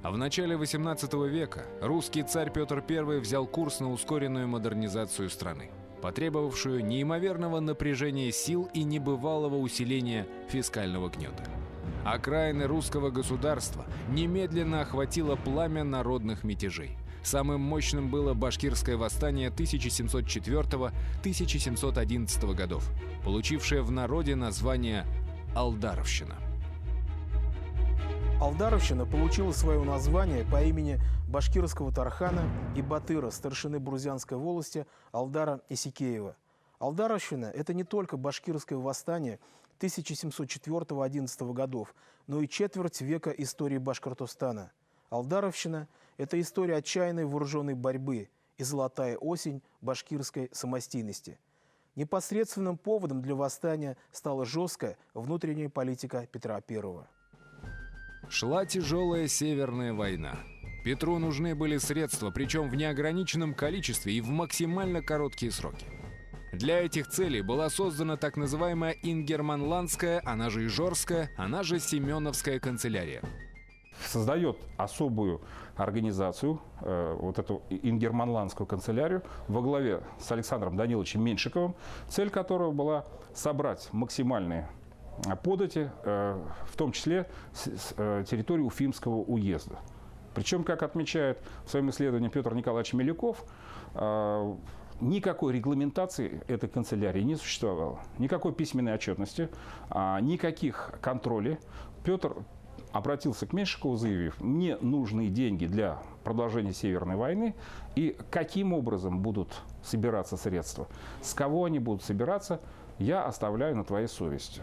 А в начале XVIII века русский царь Петр I взял курс на ускоренную модернизацию страны, потребовавшую неимоверного напряжения сил и небывалого усиления фискального гнета. Окраины русского государства немедленно охватило пламя народных мятежей. Самым мощным было башкирское восстание 1704-1711 годов, получившее в народе название Алдаровщина. Алдаровщина получила свое название по имени башкирского тархана и батыра, старшины Брузянской волости Алдара Исикеева. Алдаровщина – это не только башкирское восстание 1704-11 годов, но и четверть века истории Башкортостана. Алдаровщина – это история отчаянной вооруженной борьбы и золотая осень башкирской самостийности. Непосредственным поводом для восстания стала жесткая внутренняя политика Петра I. Шла тяжелая Северная война. Петру нужны были средства, причем в неограниченном количестве и в максимально короткие сроки. Для этих целей была создана так называемая Ингерманландская, она же Ижорская, она же Семеновская канцелярия. Создает особую организацию, вот эту Ингерманландскую канцелярию, во главе с Александром Даниловичем Меньшиковым, цель которого была собрать максимальные подати, в том числе с территории Уфимского уезда. Причем, как отмечает в своем исследовании Петр Николаевич Меляков, никакой регламентации этой канцелярии не существовало, никакой письменной отчетности, никаких контролей. Петр обратился к Меньшикову, заявив: мне нужны деньги для продолжения Северной войны, и каким образом будут собираться средства, с кого они будут собираться, я оставляю на твоей совести.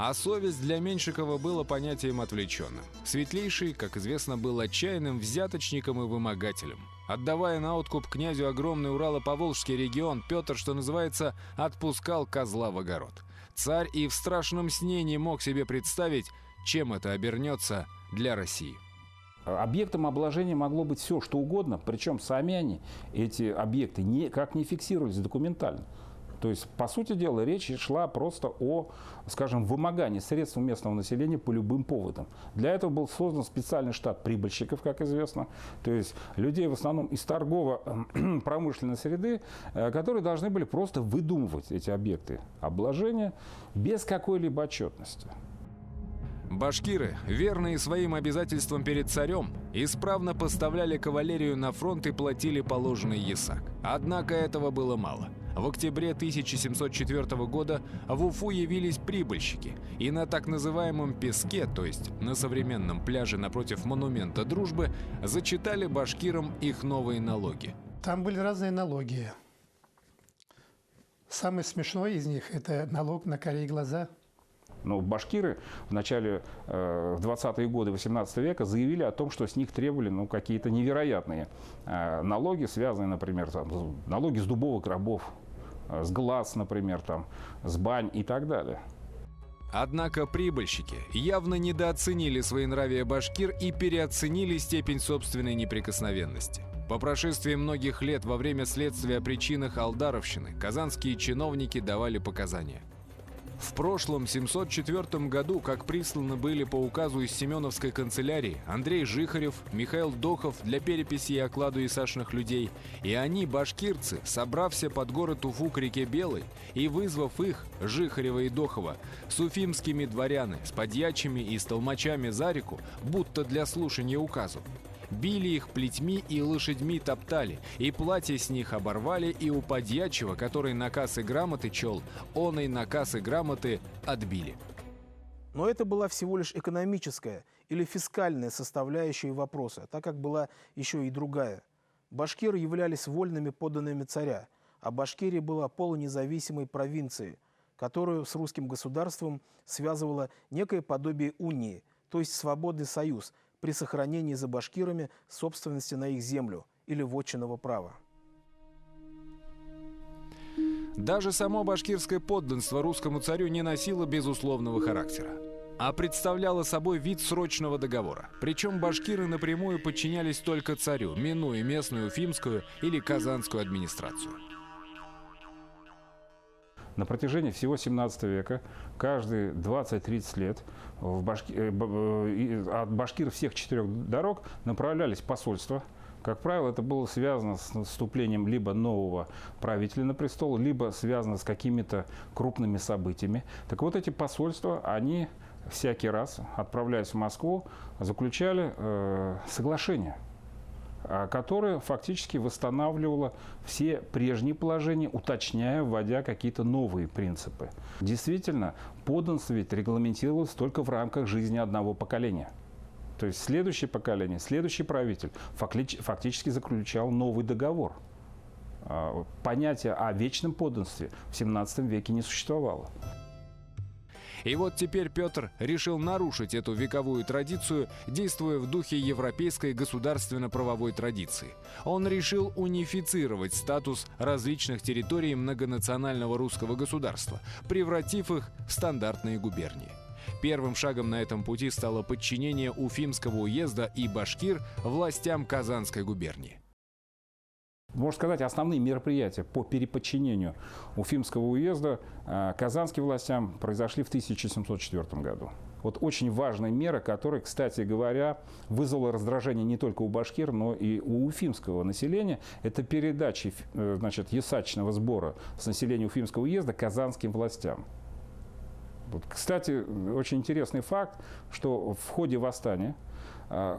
А совесть для Меньшикова было понятием отвлеченным. Светлейший, как известно, был отчаянным взяточником и вымогателем. Отдавая на откуп князю огромный Урало-Поволжский регион, Петр, что называется, отпускал козла в огород. Царь и в страшном сне не мог себе представить, чем это обернется для России. Объектом обложения могло быть все, что угодно, причем сами они, эти объекты, никак не фиксировались документально. То есть, по сути дела, речь шла просто о, скажем, вымогании средств местного населения по любым поводам. Для этого был создан специальный штат прибыльщиков, как известно, то есть людей в основном из торгово-промышленной среды, которые должны были просто выдумывать эти объекты обложения без какой-либо отчетности. Башкиры, верные своим обязательствам перед царем, исправно поставляли кавалерию на фронт и платили положенный ясак. Однако этого было мало. В октябре 1704 года в Уфу явились прибыльщики, и на так называемом «Песке», то есть на современном пляже напротив монумента Дружбы, зачитали башкирам их новые налоги. Там были разные налоги. Самый смешной из них – это налог на карие глаза. Но башкиры в начале 20-е годы 18 века заявили о том, что с них требовали какие-то невероятные налоги, связанные, например, налоги с дубовых рабов, с глаз, например, с бань и так далее. Однако прибыльщики явно недооценили своенравие башкир и переоценили степень собственной неприкосновенности. По прошествии многих лет во время следствия о причинах Алдаровщины казанские чиновники давали показания. В прошлом 704 году, как присланы были по указу из Семеновской канцелярии Андрей Жихарев, Михаил Дохов для переписи и окладу исашных людей, и они, башкирцы, собрався под город Уфу к реке Белой и вызвав их, Жихарева и Дохова, с уфимскими дворяны, с подьячими и с толмачами за реку, будто для слушания указу. Били их плетьми и лошадьми топтали, и платья с них оборвали, и у подьячего, который наказ и грамоты чел, оной наказ и грамоты отбили. Но это была всего лишь экономическая или фискальная составляющая вопроса, так как была еще и другая. Башкиры являлись вольными подданными царя, а Башкирия была полунезависимой провинцией, которую с русским государством связывало некое подобие унии, то есть свободный союз, при сохранении за башкирами собственности на их землю или вотчинного права. Даже само башкирское подданство русскому царю не носило безусловного характера, а представляло собой вид срочного договора. Причем башкиры напрямую подчинялись только царю, минуя местную уфимскую или казанскую администрацию. На протяжении всего 17 века, каждые 20-30 лет от башкир всех 4 дорог направлялись посольства. Как правило, это было связано с наступлением либо нового правителя на престол, либо связано с какими-то крупными событиями. Так вот, эти посольства, они всякий раз, отправляясь в Москву, заключали соглашение, которое фактически восстанавливало все прежние положения, уточняя, вводя какие-то новые принципы. Действительно, подданство ведь регламентировалось только в рамках жизни одного поколения. То есть следующее поколение, следующий правитель фактически заключал новый договор. Понятие о вечном подданстве в 17 веке не существовало. И вот теперь Петр решил нарушить эту вековую традицию, действуя в духе европейской государственно-правовой традиции. Он решил унифицировать статус различных территорий многонационального русского государства, превратив их в стандартные губернии. Первым шагом на этом пути стало подчинение Уфимского уезда и башкир властям Казанской губернии. Можно сказать, основные мероприятия по переподчинению Уфимского уезда казанским властям произошли в 1704 году. Вот очень важная мера, которая, кстати говоря, вызвала раздражение не только у башкир, но и у уфимского населения. Это передача, ясачного сбора с населения Уфимского уезда казанским властям. Вот, кстати, очень интересный факт, что в ходе восстания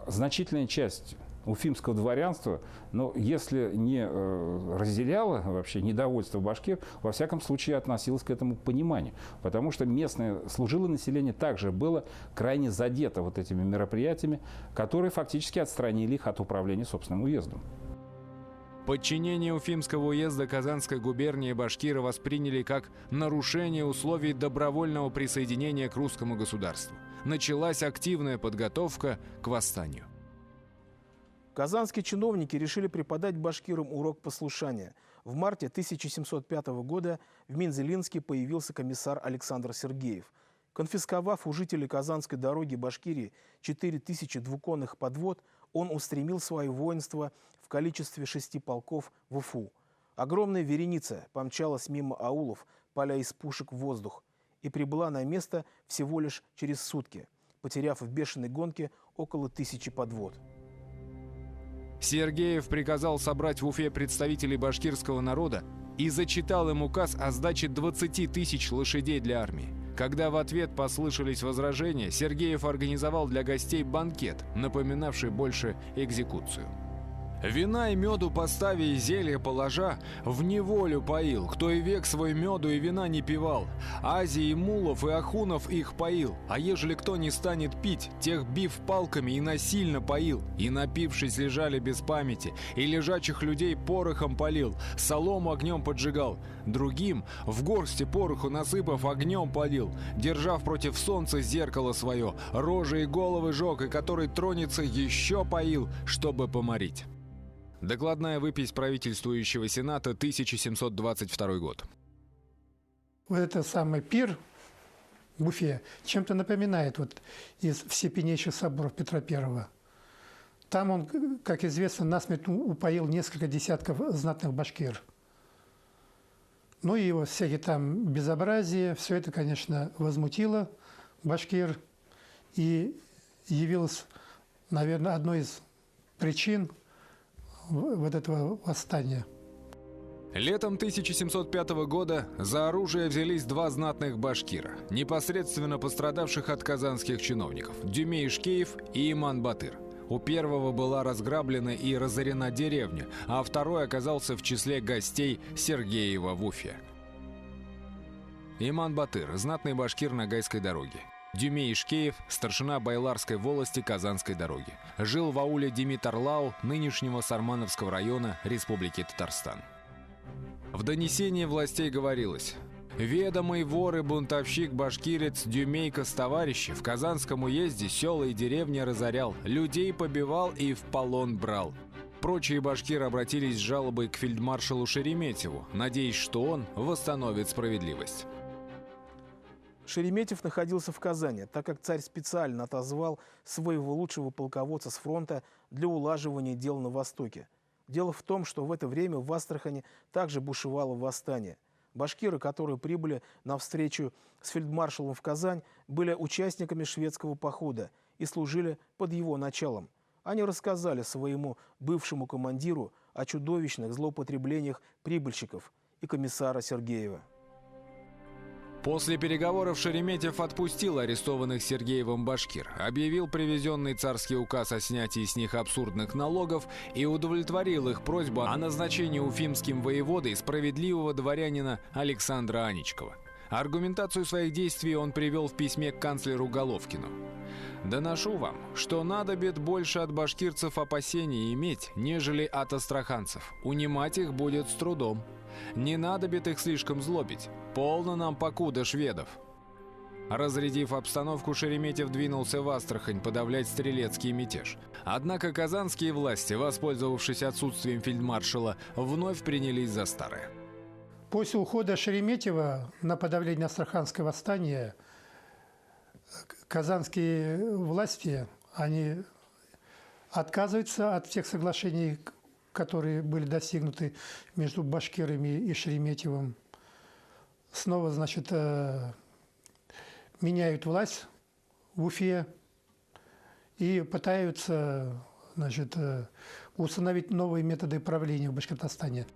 значительная часть уфимского дворянства, но если не разделяла вообще недовольство башкир, во всяком случае относилась к этому пониманию. Потому что местное служилое население также было крайне задето вот этими мероприятиями, которые фактически отстранили их от управления собственным уездом. Подчинение Уфимского уезда Казанской губернии башкиры восприняли как нарушение условий добровольного присоединения к русскому государству. Началась активная подготовка к восстанию. Казанские чиновники решили преподать башкирам урок послушания. В марте 1705 года в Мензелинске появился комиссар Александр Сергеев. Конфисковав у жителей Казанской дороги Башкирии 4000 двуконных подвод, он устремил свое воинство в количестве 6 полков в Уфу. Огромная вереница помчалась мимо аулов, паля из пушек в воздух, и прибыла на место всего лишь через сутки, потеряв в бешеной гонке около 1000 подвод. Сергеев приказал собрать в Уфе представителей башкирского народа и зачитал им указ о сдаче 20 000 лошадей для армии. Когда в ответ послышались возражения, Сергеев организовал для гостей банкет, напоминавший больше экзекуцию. Вина и меду постави и зелье положа, в неволю поил, кто и век свой меду и вина не пивал. Азии, мулов и ахунов их поил, а ежели кто не станет пить, тех бив палками и насильно поил. И напившись лежали без памяти, и лежачих людей порохом полил, солому огнем поджигал. Другим в горсти пороху насыпав огнем полил, держав против солнца зеркало свое, рожи и головы жег, и который тронется еще поил, чтобы поморить. Докладная выпись правительствующего Сената, 1722 год. Вот этот самый пир в Уфе чем-то напоминает вот из всепенейших соборов Петра I. Там он, как известно, насмерть упоил несколько десятков знатных башкир. Ну и вот всякие там безобразия, все это, конечно, возмутило башкир и явилось, наверное, одной из причин вот этого восстания. Летом 1705 года за оружие взялись 2 знатных башкира, непосредственно пострадавших от казанских чиновников – Дюмей Ишкеев и Иман Батыр. У первого была разграблена и разорена деревня, а второй оказался в числе гостей Сергеева в Уфе. Иман Батыр – знатный башкир Ногайской дороги. Дюмей Ишкеев – старшина Байларской волости Казанской дороги. Жил в ауле Димитарлау, нынешнего Сармановского района Республики Татарстан. В донесении властей говорилось: «Ведомый вор и бунтовщик-башкирец Дюмейка с товарищи в Казанском уезде села и деревни разорял, людей побивал и в полон брал». Прочие башкиры обратились с жалобой к фельдмаршалу Шереметьеву, надеясь, что он восстановит справедливость. Шереметьев находился в Казани, так как царь специально отозвал своего лучшего полководца с фронта для улаживания дел на Востоке. Дело в том, что в это время в Астрахани также бушевало восстание. Башкиры, которые прибыли на встречу с фельдмаршалом в Казань, были участниками шведского похода и служили под его началом. Они рассказали своему бывшему командиру о чудовищных злоупотреблениях прибыльщиков и комиссара Сергеева. После переговоров Шереметьев отпустил арестованных Сергеевым башкир, объявил привезенный царский указ о снятии с них абсурдных налогов и удовлетворил их просьбу о назначении уфимским воеводой справедливого дворянина Александра Аничкова. Аргументацию своих действий он привел в письме к канцлеру Головкину. «Доношу вам, что надобит больше от башкирцев опасений иметь, нежели от астраханцев. Унимать их будет с трудом. Не надобит их слишком злобить. Полно нам покуда шведов». Разрядив обстановку, Шереметьев двинулся в Астрахань подавлять стрелецкий мятеж. Однако казанские власти, воспользовавшись отсутствием фельдмаршала, вновь принялись за старое. После ухода Шереметьева на подавление Астраханского восстания казанские власти, они отказываются от всех соглашений, которые были достигнуты между башкирами и Шереметьевым. Снова, значит, меняют власть в Уфе и пытаются, значит, установить новые методы правления в Башкортостане.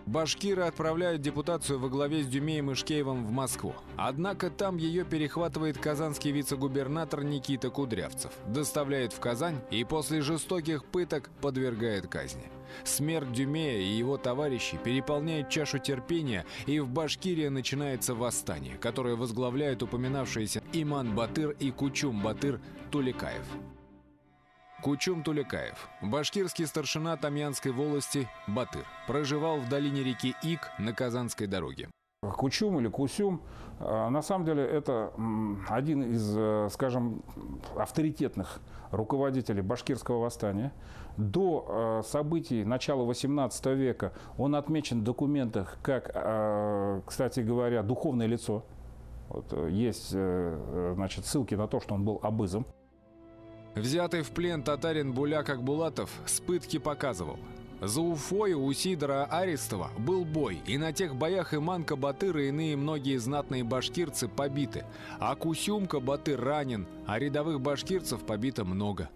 Башкиры отправляют депутацию во главе с Дюмеем и Шкеевым в Москву. Однако там ее перехватывает казанский вице-губернатор Никита Кудрявцев, доставляет в Казань и после жестоких пыток подвергает казни. Смерть Дюмея и его товарищей переполняет чашу терпения, и в Башкирии начинается восстание, которое возглавляют упоминавшиеся Иман-Батыр и Кучум-Батыр Туликаев. Кучум-Туликаев, башкирский старшина Тамьянской волости Батыр, проживал в долине реки Ик на Казанской дороге. Кучум или Кусюм, на самом деле, это один из, скажем, авторитетных руководителей башкирского восстания. До событий начала XVIII века он отмечен в документах как, кстати говоря, духовное лицо. Вот, есть, значит, ссылки на то, что он был абызом. Взятый в плен татарин Буляк Акбулатов с пытки показывал: за Уфой у Сидора Аристова был бой, и на тех боях Иманка Батыр и иные многие знатные башкирцы побиты, а Кусюмка Батыр ранен, а рядовых башкирцев побито много.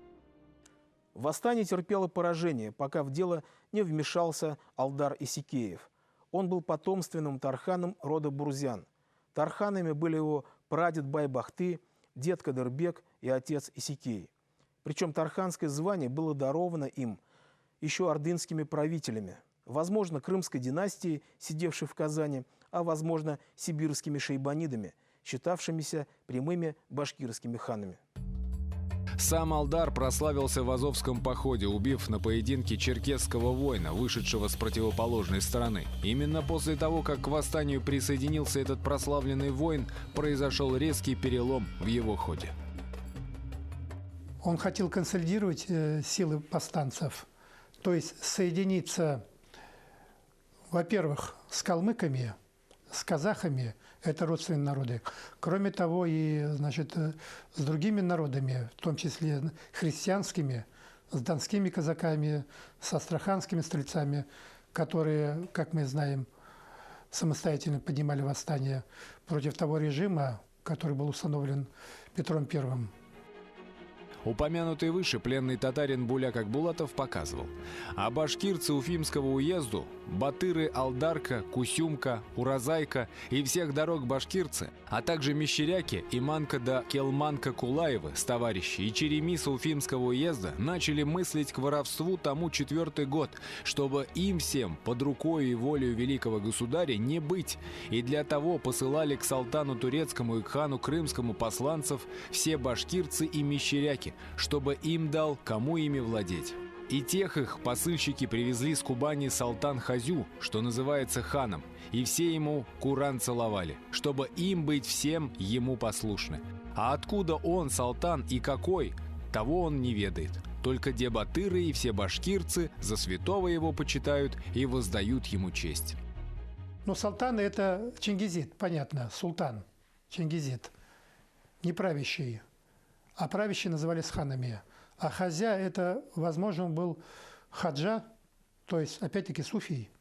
Восстание терпело поражение, пока в дело не вмешался Алдар Исикеев. Он был потомственным тарханом рода Бурзян. Тарханами были его прадед Байбахты, дед Кадырбек и отец Исикей. Причем тарханское звание было даровано им еще ордынскими правителями, возможно, крымской династией, сидевшей в Казани, а возможно, сибирскими шейбанидами, считавшимися прямыми башкирскими ханами. Сам Алдар прославился в Азовском походе, убив на поединке черкесского воина, вышедшего с противоположной стороны. Именно после того, как к восстанию присоединился этот прославленный воин, произошел резкий перелом в его ходе. Он хотел консолидировать силы повстанцев, то есть соединиться, во-первых, с калмыками, с казахами, это родственные народы. Кроме того, и, значит, с другими народами, в том числе христианскими, с донскими казаками, с астраханскими стрельцами, которые, как мы знаем, самостоятельно поднимали восстание против того режима, который был установлен Петром I. Упомянутый выше пленный татарин Буляк Акбулатов показывал: а башкирцы Уфимского уезду, батыры Алдарка, Кусюмка, Уразайка и всех дорог башкирцы, а также мещеряки Иманка да Келманка Кулаевы с товарищи и черемиса Уфимского уезда начали мыслить к воровству тому 4-й год, чтобы им всем под рукой и волею великого государя не быть, и для того посылали к султану турецкому и к хану крымскому посланцев все башкирцы и мещеряки, чтобы им дал, кому ими владеть. И тех их посыльщики привезли с Кубани Салтан Хазю, что называется ханом, и все ему Куран целовали, чтобы им быть всем ему послушны. А откуда он, Салтан, и какой, того он не ведает. Только де батыры и все башкирцы за святого его почитают и воздают ему честь. Ну, Салтан – это Чингизид, понятно, султан, Чингизид, не правящий. А правящие назывались ханами. А хазя – это, возможно, был хаджа, то есть, опять-таки, суфий.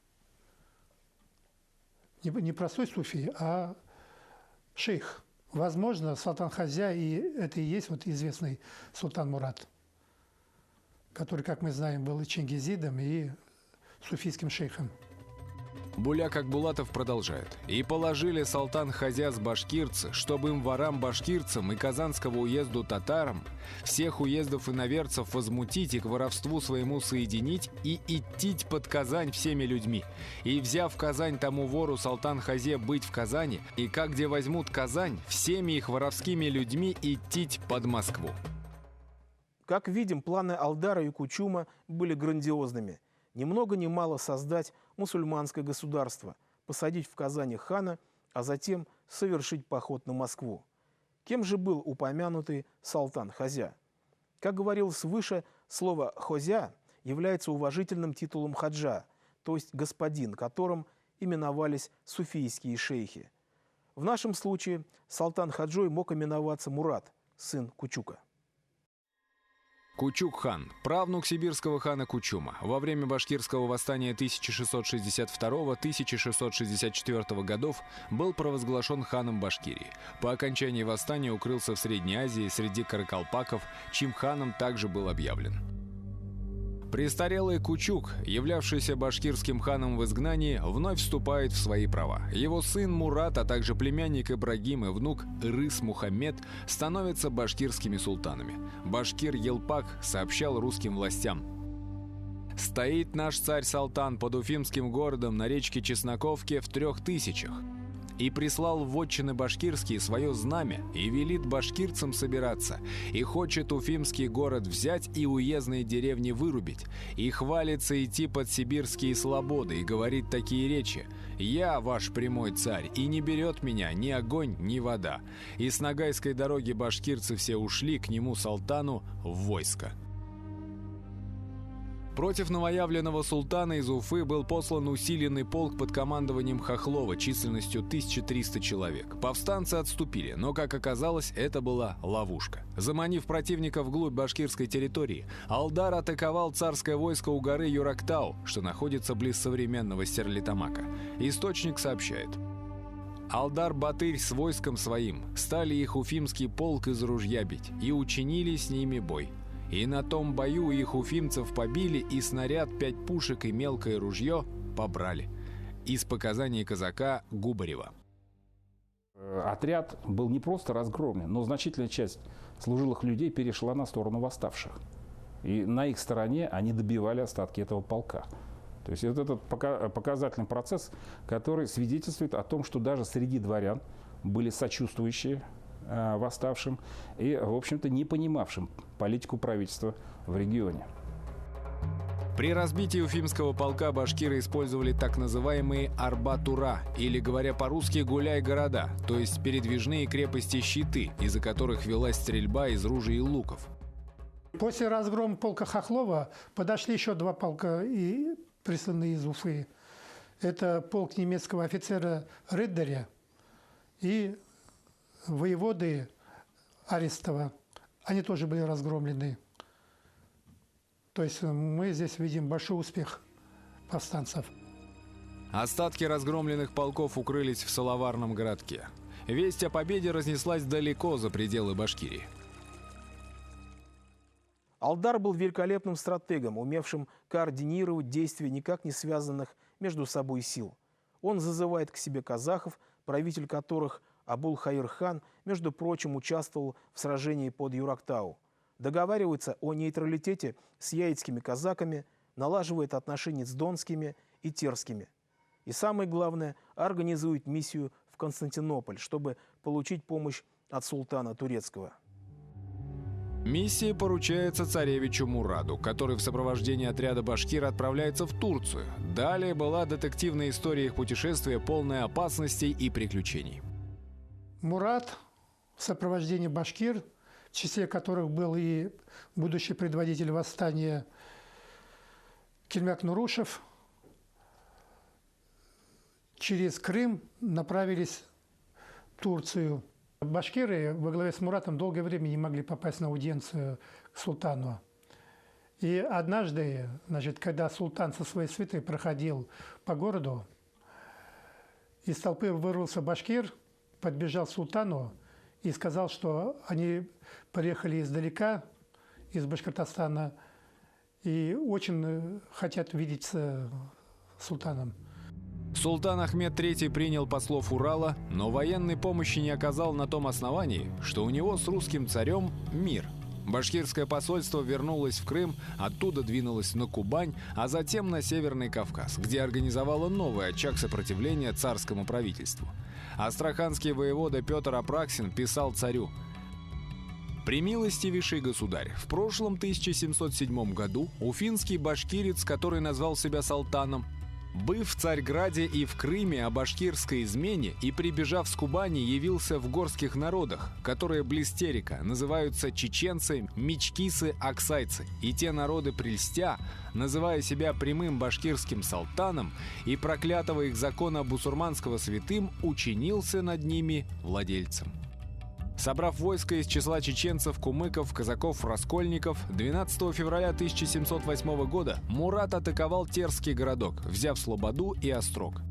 не простой суфий, а шейх. Возможно, Султан Хозя, и это и есть вот известный султан Мурат, который, как мы знаем, был и чингизидом, и суфийским шейхом. Буляк Акбулатов продолжает. «И положили Султан Хозя с башкирцы, чтобы им ворам-башкирцам и Казанского уезду татарам всех уездов иноверцев возмутить и к воровству своему соединить и идти под Казань всеми людьми. И взяв Казань тому вору Султан Хозе быть в Казани, и как где возьмут Казань, всеми их воровскими людьми идти под Москву». Как видим, планы Алдара и Кучума были грандиозными. Ни много ни мало создать мусульманское государство, посадить в Казани хана, а затем совершить поход на Москву. Кем же был упомянутый Султан Хозя? Как говорилось выше, слово «хозя» является уважительным титулом хаджа, то есть господин, которым именовались суфийские шейхи. В нашем случае Султан Хаджой мог именоваться Мурат, сын Кучука. Кучук-хан, правнук сибирского хана Кучума, во время башкирского восстания 1662-1664 годов был провозглашен ханом Башкирии. По окончании восстания укрылся в Средней Азии среди каракалпаков, чьим ханом также был объявлен. Престарелый Кучук, являвшийся башкирским ханом в изгнании, вновь вступает в свои права. Его сын Мурат, а также племянник Ибрагим и внук Рыс Мухаммед становятся башкирскими султанами. Башкир Елпак сообщал русским властям: «Стоит наш царь-салтан под Уфимским городом на речке Чесноковке в 3000 и прислал в вотчины башкирские свое знамя и велит башкирцам собираться, и хочет Уфимский город взять и уездные деревни вырубить, и хвалится идти под сибирские слободы и говорит такие речи: «Я ваш прямой царь, и не берет меня ни огонь, ни вода». И с Ногайской дороги башкирцы все ушли к нему, султану, в войско. Против новоявленного султана из Уфы был послан усиленный полк под командованием Хохлова численностью 1300 человек. Повстанцы отступили, но, как оказалось, это была ловушка. Заманив противника вглубь башкирской территории, Алдар атаковал царское войско у горы Юрактау, что находится близ современного Стерлитамака. Источник сообщает: Алдар-Батырь с войском своим стали их уфимский полк из ружья бить и учинили с ними бой. И на том бою их уфимцев побили, и снаряд 5 пушек и мелкое ружье побрали. Из показаний казака Губарева. Отряд был не просто разгромлен, но значительная часть служилых людей перешла на сторону восставших. И на их стороне они добивали остатки этого полка. То есть вот этот показательный процесс, который свидетельствует о том, что даже среди дворян были сочувствующие восставшим и, в общем-то, не понимавшим политику правительства в регионе. При разбитии уфимского полка башкиры использовали так называемые арбатура, или, говоря по-русски, гуляй-города, то есть передвижные крепости-щиты, из-за которых велась стрельба из ружей и луков. После разгрома полка Хохлова подошли еще 2 полка, присланные из Уфы. Это полк немецкого офицера Риддеря и воеводы Арестова. Они тоже были разгромлены. То есть мы здесь видим большой успех повстанцев. Остатки разгромленных полков укрылись в Салаварном городке. Весть о победе разнеслась далеко за пределы Башкирии. Алдар был великолепным стратегом, умевшим координировать действия никак не связанных между собой сил. Он зазывает к себе казахов, правитель которых Абул-Хаир-хан, между прочим, участвовал в сражении под Юрактау. Договаривается о нейтралитете с яицкими казаками, налаживает отношения с донскими и терскими. И самое главное, организует миссию в Константинополь, чтобы получить помощь от султана турецкого. Миссия поручается царевичу Мураду, который в сопровождении отряда башкир отправляется в Турцию. Далее была детективная история их путешествия, полная опасностей и приключений. Мурад в сопровождении башкир, в числе которых был и будущий предводитель восстания Кельмяк Нурушев, через Крым направились в Турцию. Башкиры во главе с Муратом долгое время не могли попасть на аудиенцию к султану. И однажды, когда султан со своей свитой проходил по городу, Из толпы вырвался башкир, подбежал к султану и сказал, что они приехали издалека, из Башкортостана, и очень хотят видеться с султаном. Султан Ахмед III принял послов Урала, но военной помощи не оказал на том основании, что у него с русским царем мир. Башкирское посольство вернулось в Крым, оттуда двинулось на Кубань, а затем на Северный Кавказ, где организовало новый очаг сопротивления царскому правительству. Астраханский воевода Петр Апраксин писал царю: «Премилостивейший государь, в прошлом 1707 году уфимский башкирец, который назвал себя султаном, быв в Царьграде и в Крыме о башкирской измене и прибежав с Кубани, явился в горских народах, которые близ Терека называются чеченцы, мичкисы, аксайцы, и те народы прельстя, называя себя прямым башкирским султаном и проклятого их закона бусурманского святым, учинился над ними владельцем». Собрав войско из числа чеченцев, кумыков, казаков, раскольников, 12 февраля 1708 года Мурат атаковал Терский городок, взяв Слободу и Острог.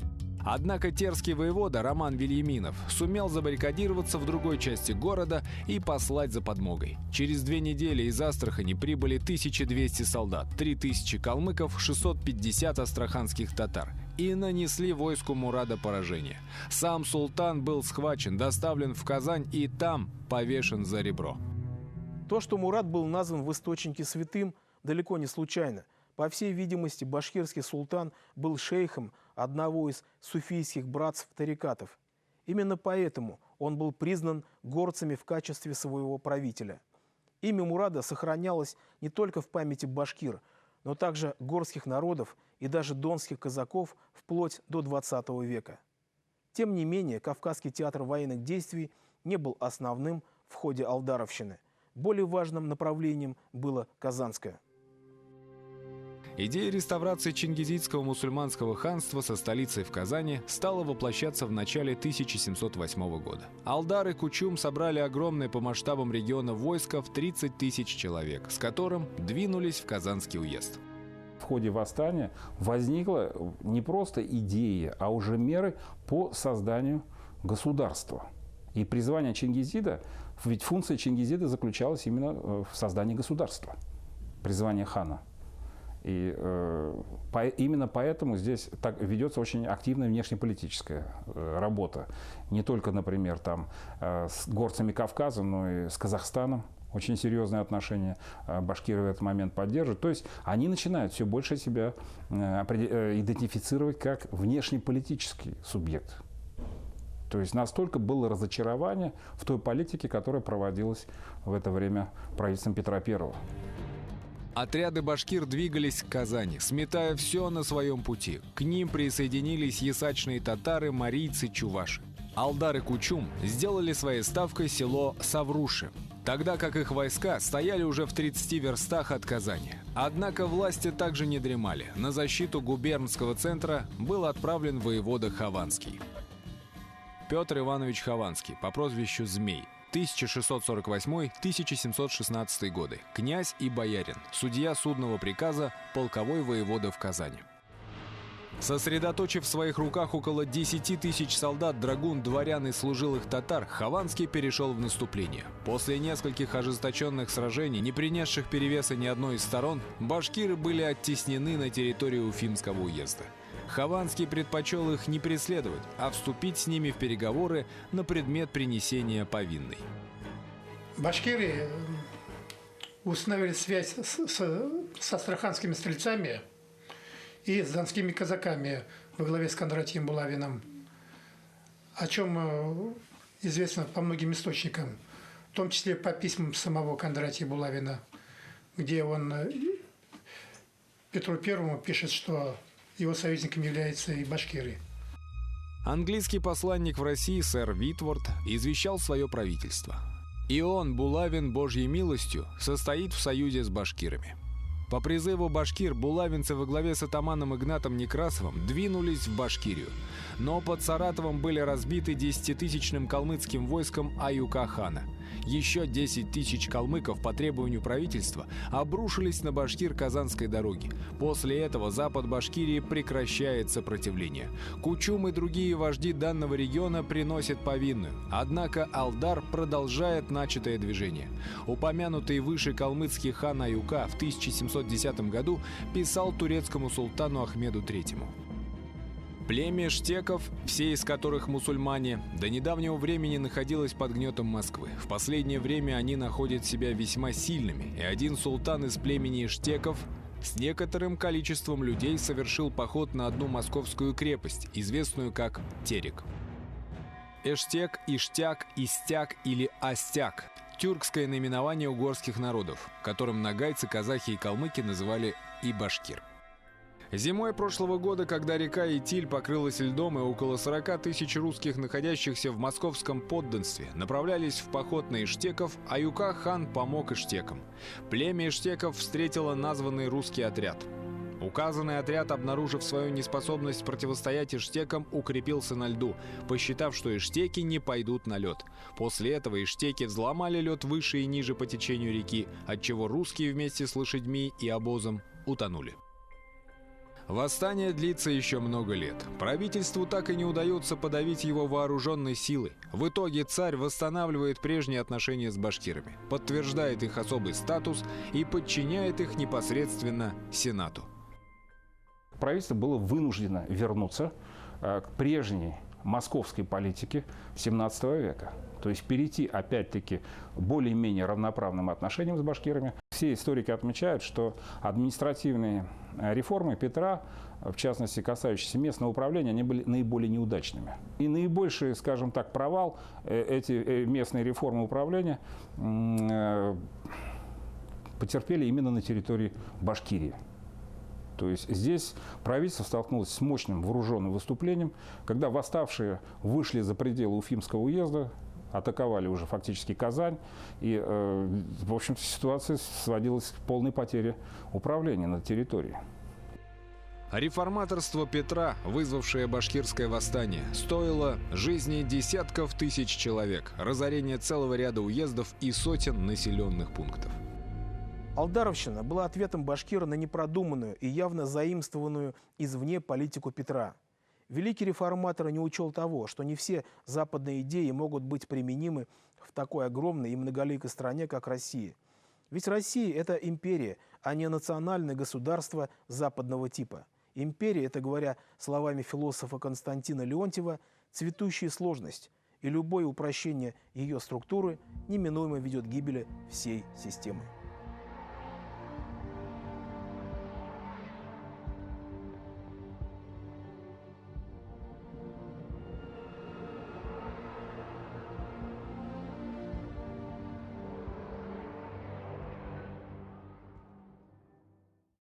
Однако терский воевода Роман Вильяминов сумел забаррикадироваться в другой части города и послать за подмогой. Через 2 недели из Астрахани прибыли 1200 солдат, 3000 калмыков, 650 астраханских татар и нанесли войску Мурада поражение. Сам султан был схвачен, доставлен в Казань и там повешен за ребро. То, что Мурад был назван в источнике святым, далеко не случайно. По всей видимости, башкирский султан был шейхом одного из суфийских братств-тарикатов. Именно поэтому он был признан горцами в качестве своего правителя. Имя Мурада сохранялось не только в памяти башкир, но также горских народов и даже донских казаков вплоть до XX века. Тем не менее, Кавказский театр военных действий не был основным в ходе алдаровщины. Более важным направлением было Казанское. Идея реставрации чингизидского мусульманского ханства со столицей в Казани стала воплощаться в начале 1708 года. Алдар и Кучум собрали огромное по масштабам региона войско в 30 тысяч человек, с которым двинулись в Казанский уезд. В ходе восстания возникла не просто идея, а уже меры по созданию государства. И призвание Чингизида, ведь функция Чингизида заключалась именно в создании государства, призвание хана. И именно поэтому здесь так ведется очень активная внешнеполитическая работа. Не только, например, там, с горцами Кавказа, но и с Казахстаном. Очень серьезные отношения башкиры в этот момент поддерживают. То есть они начинают все больше себя идентифицировать как внешнеполитический субъект. То есть настолько было разочарование в той политике, которая проводилась в это время правительством Петра I. Отряды башкир двигались к Казани, сметая все на своем пути. К ним присоединились ясачные татары, марийцы, чуваши. Алдар и Кучум сделали своей ставкой село Савруши, тогда как их войска стояли уже в 30 верстах от Казани. Однако власти также не дремали. На защиту губернского центра был отправлен воевода Хованский. Петр Иванович Хованский по прозвищу Змей. 1648-1716 годы. Князь и боярин. Судья судного приказа, полковой воевода в Казани. Сосредоточив в своих руках около 10 тысяч солдат, драгун, дворян и служилых татар, Хованский перешел в наступление. После нескольких ожесточенных сражений, не принесших перевеса ни одной из сторон, башкиры были оттеснены на территорию Уфимского уезда. Хованский предпочел их не преследовать, а вступить с ними в переговоры на предмет принесения повинной. Башкиры установили связь с астраханскими стрельцами и с донскими казаками во главе с Кондратием Булавиным, о чем известно по многим источникам, в том числе по письмам самого Кондратия Булавина, где он Петру Первому пишет, что его союзником являются и башкиры. Английский посланник в России сэр Витворд извещал свое правительство. И он, Булавин, Божьей милостью, состоит в союзе с башкирами. По призыву башкир булавинцы во главе с атаманом Игнатом Некрасовым двинулись в Башкирию. Но под Саратовом были разбиты 10-тысячным калмыцким войском Аюка хана. Еще 10 тысяч калмыков по требованию правительства обрушились на Башкир-Казанской дороге. После этого запад Башкирии прекращает сопротивление. Кучум и другие вожди данного региона приносят повинную. Однако Алдар продолжает начатое движение. Упомянутый выше калмыцкий хан Аюка в 1710 году писал турецкому султану Ахмеду III. Племя штеков, все из которых мусульмане, до недавнего времени находилось под гнетом Москвы. В последнее время они находят себя весьма сильными, и один султан из племени штеков с некоторым количеством людей совершил поход на одну московскую крепость, известную как Терек. Эштек, Иштяк, Истяк или Астяк – тюркское наименование угорских народов, которым нагайцы, казахи и калмыки называли и башкир. Зимой прошлого года, когда река Итиль покрылась льдом и около 40 тысяч русских, находящихся в московском подданстве, направлялись в поход на иштеков, Аюка хан помог иштекам. Племя иштеков встретило названный русский отряд. Указанный отряд, обнаружив свою неспособность противостоять иштекам, укрепился на льду, посчитав, что иштеки не пойдут на лед. После этого иштеки взломали лед выше и ниже по течению реки, отчего русские вместе с лошадьми и обозом утонули. Восстание длится еще много лет. Правительству так и не удается подавить его вооруженной силой. В итоге царь восстанавливает прежние отношения с башкирами, подтверждает их особый статус и подчиняет их непосредственно Сенату. Правительство было вынуждено вернуться к прежней московской политике XVII века. То есть перейти, опять-таки, более-менее равноправным отношениям с башкирами. Все историки отмечают, что административные реформы Петра, в частности, касающиеся местного управления, они были наиболее неудачными. И наибольший, скажем так, провал эти местные реформы управления потерпели именно на территории Башкирии. То есть здесь правительство столкнулось с мощным вооруженным выступлением, когда восставшие вышли за пределы Уфимского уезда, атаковали уже фактически Казань, и, в общем-то, ситуация сводилась к полной потере управления над территорией. Реформаторство Петра, вызвавшее башкирское восстание, стоило жизни десятков тысяч человек, разорения целого ряда уездов и сотен населенных пунктов. Алдаровщина была ответом башкира на непродуманную и явно заимствованную извне политику Петра. Великий реформатор не учел того, что не все западные идеи могут быть применимы в такой огромной и многоликой стране, как Россия. Ведь Россия – это империя, а не национальное государство западного типа. Империя – это, говоря словами философа Константина Леонтьева, цветущая сложность, и любое упрощение ее структуры неминуемо ведет к гибели всей системы.